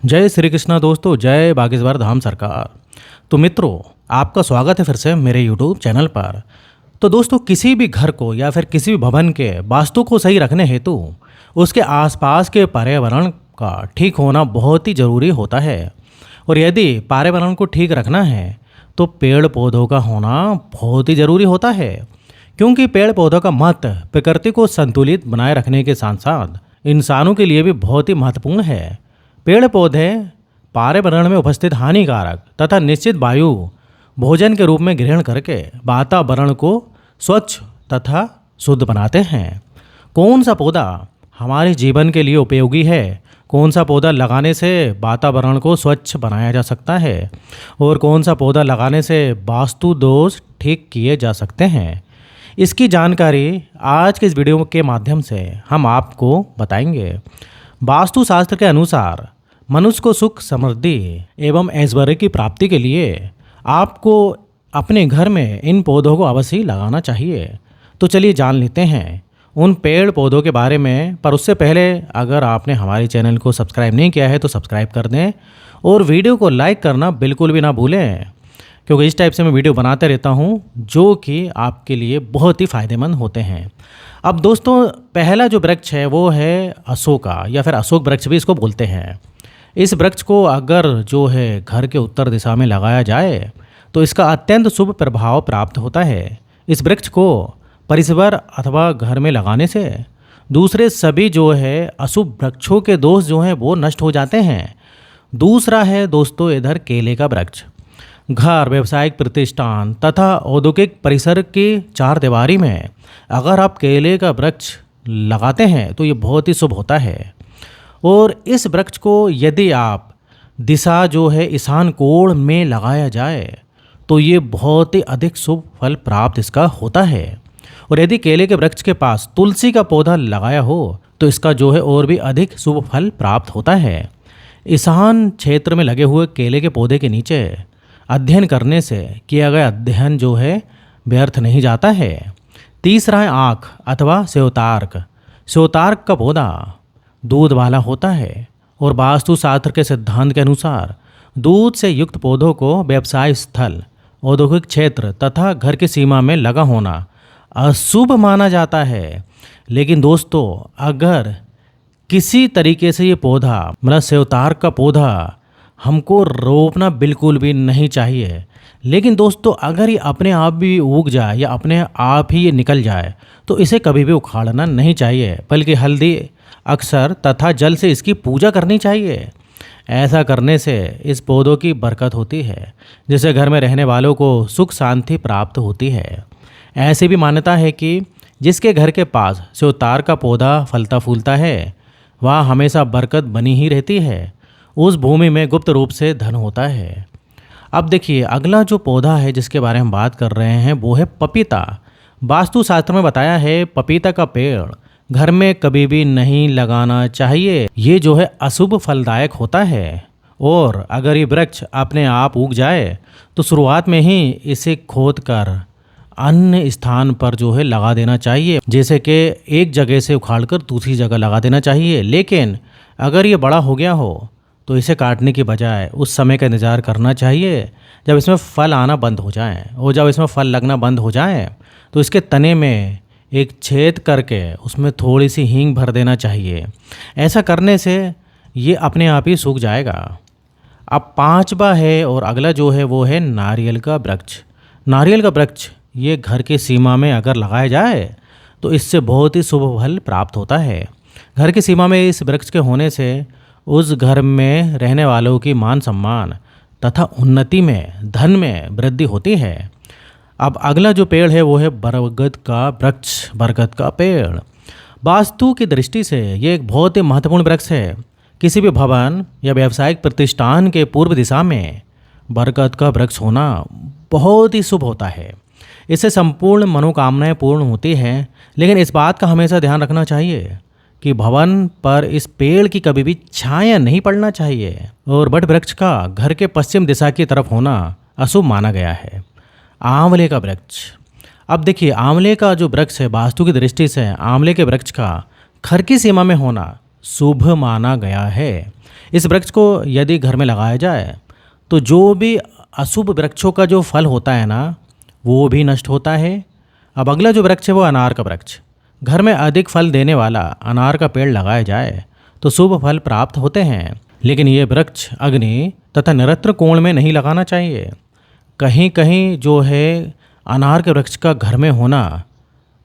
जय श्री कृष्णा दोस्तों, जय बागेश्वर धाम सरकार। तो मित्रों, आपका स्वागत है फिर से मेरे यूट्यूब चैनल पर। तो दोस्तों, किसी भी घर को या फिर किसी भी भवन के वास्तु को सही रखने हेतु उसके आसपास के पर्यावरण का ठीक होना बहुत ही ज़रूरी होता है। और यदि पर्यावरण को ठीक रखना है तो पेड़ पौधों का होना बहुत ही ज़रूरी होता है, क्योंकि पेड़ पौधों का महत्व प्रकृति को संतुलित बनाए रखने के साथ साथ इंसानों के लिए भी बहुत ही महत्वपूर्ण है। पेड़ पौधे पर्यावरण में उपस्थित हानिकारक तथा निश्चित वायु भोजन के रूप में ग्रहण करके वातावरण को स्वच्छ तथा शुद्ध बनाते हैं। कौन सा पौधा हमारे जीवन के लिए उपयोगी है, कौन सा पौधा लगाने से वातावरण को स्वच्छ बनाया जा सकता है और कौन सा पौधा लगाने से वास्तु दोष ठीक किए जा सकते हैं, इसकी जानकारी आज के इस वीडियो के माध्यम से हम आपको बताएंगे। वास्तुशास्त्र के अनुसार मनुष्य को सुख, समृद्धि एवं ऐश्वर्य की प्राप्ति के लिए आपको अपने घर में इन पौधों को अवश्य लगाना चाहिए। तो चलिए जान लेते हैं उन पेड़ पौधों के बारे में। पर उससे पहले अगर आपने हमारे चैनल को सब्सक्राइब नहीं किया है तो सब्सक्राइब कर दें और वीडियो को लाइक करना बिल्कुल भी ना भूलें, क्योंकि इस टाइप से मैं वीडियो बनाते रहता हूँ जो कि आपके लिए बहुत ही फ़ायदेमंद होते हैं। अब दोस्तों, पहला जो वृक्ष है वो है अशोका या फिर अशोक वृक्ष भी इसको बोलते हैं। इस वृक्ष को अगर जो है घर के उत्तर दिशा में लगाया जाए तो इसका अत्यंत शुभ प्रभाव प्राप्त होता है। इस वृक्ष को परिसर अथवा घर में लगाने से दूसरे सभी जो है अशुभ वृक्षों के दोष जो हैं वो नष्ट हो जाते हैं। दूसरा है दोस्तों इधर केले का वृक्ष। घर, व्यावसायिक प्रतिष्ठान तथा औद्योगिक परिसर की चार दीवारी में अगर आप केले का वृक्ष लगाते हैं तो ये बहुत ही शुभ होता है। और इस वृक्ष को यदि आप दिशा जो है ईशान कोण में लगाया जाए तो ये बहुत ही अधिक शुभ फल प्राप्त इसका होता है। और यदि केले के वृक्ष के पास तुलसी का पौधा लगाया हो तो इसका जो है और भी अधिक शुभ फल प्राप्त होता है। ईशान क्षेत्र में लगे हुए केले के पौधे के नीचे अध्ययन करने से किया गया अध्ययन जो है व्यर्थ नहीं जाता है। तीसरा है आँख अथवा स्योतार्क। स्योतार्क का पौधा दूध वाला होता है और वास्तुशास्त्र के सिद्धांत के अनुसार दूध से युक्त पौधों को व्यवसाय स्थल, औद्योगिक क्षेत्र तथा घर की सीमा में लगा होना अशुभ माना जाता है। लेकिन दोस्तों, अगर किसी तरीके से ये पौधा मतलब स्योतार्क का पौधा हमको रोपना बिल्कुल भी नहीं चाहिए। लेकिन दोस्तों, अगर ये अपने आप भी उग जाए या अपने आप ही ये निकल जाए तो इसे कभी भी उखाड़ना नहीं चाहिए, बल्कि हल्दी अक्सर तथा जल से इसकी पूजा करनी चाहिए। ऐसा करने से इस पौधों की बरकत होती है, जिससे घर में रहने वालों को सुख शांति प्राप्त होती है। ऐसी भी मान्यता है कि जिसके घर के पास स्योतार का पौधा फलता फूलता है वहाँ हमेशा बरकत बनी ही रहती है, उस भूमि में गुप्त रूप से धन होता है। अब देखिए, अगला जो पौधा है जिसके बारे में बात कर रहे हैं वो है पपीता। वास्तुशास्त्र में बताया है पपीता का पेड़ घर में कभी भी नहीं लगाना चाहिए। ये जो है अशुभ फलदायक होता है और अगर ये वृक्ष अपने आप उग जाए तो शुरुआत में ही इसे खोद कर अन्य स्थान पर जो है लगा देना चाहिए, जैसे कि एक जगह से उखाड़कर दूसरी जगह लगा देना चाहिए। लेकिन अगर ये बड़ा हो गया हो तो इसे काटने की बजाय उस समय का इंतज़ार करना चाहिए जब इसमें फल आना बंद हो जाए। और जब इसमें फल लगना बंद हो जाए तो इसके तने में एक छेद करके उसमें थोड़ी सी हींग भर देना चाहिए। ऐसा करने से ये अपने आप ही सूख जाएगा। अब पांचवा है और अगला जो है वो है नारियल का वृक्ष। नारियल का वृक्ष ये घर की सीमा में अगर लगाया जाए तो इससे बहुत ही शुभ फल प्राप्त होता है। घर की सीमा में इस वृक्ष के होने से उस घर में रहने वालों की मान सम्मान तथा उन्नति में, धन में वृद्धि होती है। अब अगला जो पेड़ है वो है बरगद का वृक्ष, बरगद का पेड़। वास्तु की दृष्टि से ये एक बहुत ही महत्वपूर्ण वृक्ष है। किसी भी भवन या व्यावसायिक प्रतिष्ठान के पूर्व दिशा में बरगद का वृक्ष होना बहुत ही शुभ होता है। इससे संपूर्ण मनोकामनाएं पूर्ण होती हैं। लेकिन इस बात का हमेशा ध्यान रखना चाहिए कि भवन पर इस पेड़ की कभी भी छाया नहीं पड़ना चाहिए। और बट वृक्ष का घर के पश्चिम दिशा की तरफ होना अशुभ माना गया है। आंवले का वृक्ष। अब देखिए, आंवले का जो वृक्ष है वास्तु की दृष्टि से आंवले के वृक्ष का घर की सीमा में होना शुभ माना गया है। इस वृक्ष को यदि घर में लगाया जाए तो जो भी अशुभ वृक्षों का जो फल होता है ना, वो भी नष्ट होता है। अब अगला जो वृक्ष है वो अनार का वृक्ष। घर में अधिक फल देने वाला अनार का पेड़ लगाया जाए तो शुभ फल प्राप्त होते हैं। लेकिन ये वृक्ष अग्नि तथा नक्षत्र कोण में नहीं लगाना चाहिए। कहीं कहीं जो है अनार के वृक्ष का घर में होना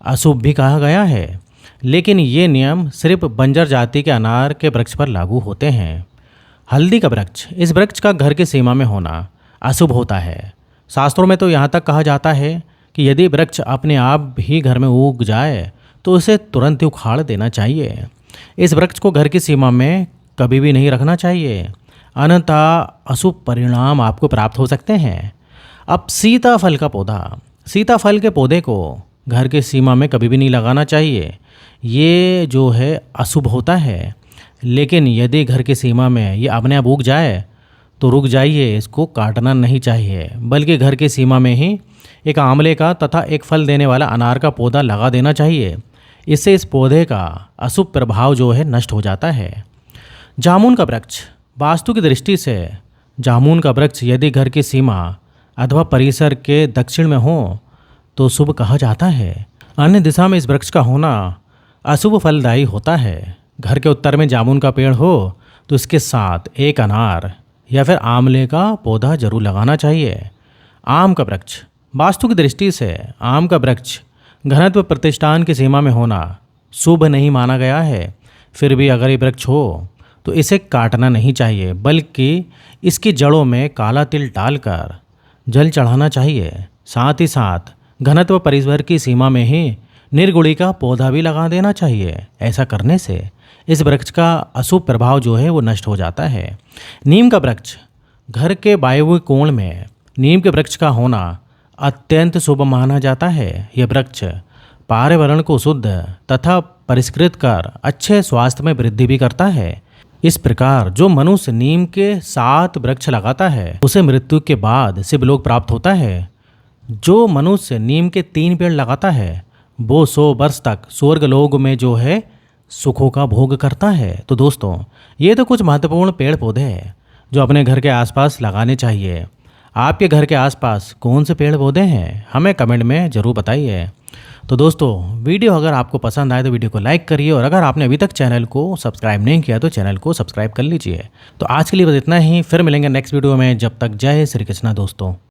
अशुभ भी कहा गया है, लेकिन ये नियम सिर्फ बंजर जाति के अनार के वृक्ष पर लागू होते हैं। हल्दी का वृक्ष, इस वृक्ष का घर की सीमा में होना अशुभ होता है। शास्त्रों में तो यहाँ तक कहा जाता है कि यदि वृक्ष अपने आप भी घर में उग जाए तो उसे तुरंत ही उखाड़ देना चाहिए। इस वृक्ष को घर की सीमा में कभी भी नहीं रखना चाहिए, अन्यथा अशुभ परिणाम आपको प्राप्त हो सकते हैं। अब सीताफल का पौधा, सीताफल के पौधे को घर की सीमा में कभी भी नहीं लगाना चाहिए। ये जो है अशुभ होता है। लेकिन यदि घर की सीमा में ये अपने आप उग जाए तो रुक जाइए, इसको काटना नहीं चाहिए, बल्कि घर की सीमा में ही एक आंवले का तथा एक फल देने वाला अनार का पौधा लगा देना चाहिए। इससे इस पौधे का अशुभ प्रभाव जो है नष्ट हो जाता है। जामुन का वृक्ष, वास्तु की दृष्टि से जामुन का वृक्ष यदि घर की सीमा अथवा परिसर के दक्षिण में हो तो शुभ कहा जाता है। अन्य दिशा में इस वृक्ष का होना अशुभ फलदायी होता है। घर के उत्तर में जामुन का पेड़ हो तो इसके साथ एक अनार या फिर आंवले का पौधा जरूर लगाना चाहिए। आम का वृक्ष, वास्तु की दृष्टि से आम का वृक्ष घनत्व प्रतिष्ठान की सीमा में होना शुभ नहीं माना गया है। फिर भी अगर ये वृक्ष हो तो इसे काटना नहीं चाहिए, बल्कि इसकी जड़ों में काला तिल डालकर जल चढ़ाना चाहिए। साथ ही साथ घनत्व परिसर की सीमा में ही निर्गुणी का पौधा भी लगा देना चाहिए। ऐसा करने से इस वृक्ष का अशुभ प्रभाव जो है वो नष्ट हो जाता है। नीम का वृक्ष, घर के वायव्य कोण में नीम के वृक्ष का होना अत्यंत शुभ माना जाता है। यह वृक्ष पर्यावरण को शुद्ध तथा परिष्कृत कर अच्छे स्वास्थ्य में वृद्धि भी करता है। इस प्रकार जो मनुष्य नीम के 7 वृक्ष लगाता है उसे मृत्यु के बाद शिवलोक प्राप्त होता है। जो मनुष्य नीम के 3 पेड़ लगाता है वो 100 वर्ष तक स्वर्गलोक में जो है सुखों का भोग करता है। तो दोस्तों, ये तो कुछ महत्वपूर्ण पेड़ पौधे हैं जो अपने घर के आसपास लगाने चाहिए। आपके घर के आसपास कौन से पेड़ पौधे हैं, हमें कमेंट में ज़रूर बताइए। तो दोस्तों, वीडियो अगर आपको पसंद आए तो वीडियो को लाइक करिए, और अगर आपने अभी तक चैनल को सब्सक्राइब नहीं किया तो चैनल को सब्सक्राइब कर लीजिए। तो आज के लिए बस इतना ही, फिर मिलेंगे नेक्स्ट वीडियो में। जब तक जय श्री कृष्णा दोस्तों।